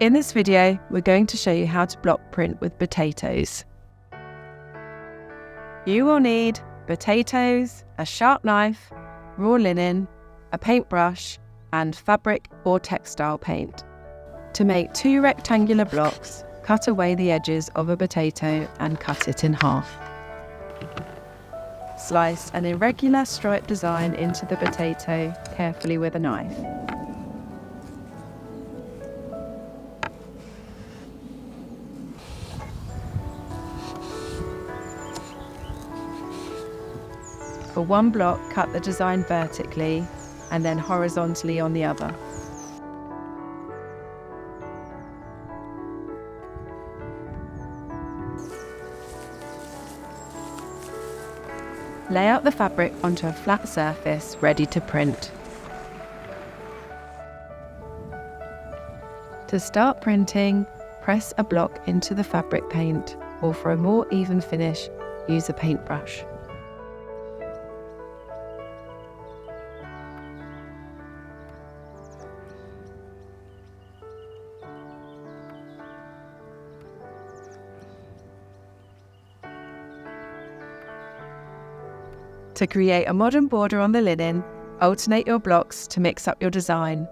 In this video, we're going to show you how to block print with potatoes. You will need potatoes, a sharp knife, raw linen, a paintbrush, and fabric or textile paint. To make 2 rectangular blocks, cut away the edges of a potato and cut it in half. Slice an irregular stripe design into the potato carefully with a knife. For one block, cut the design vertically and then horizontally on the other. Lay out the fabric onto a flat surface ready to print. To start printing, press a block into the fabric paint, or for a more even finish, use a paintbrush. To create a modern border on the linen, alternate your blocks to mix up your design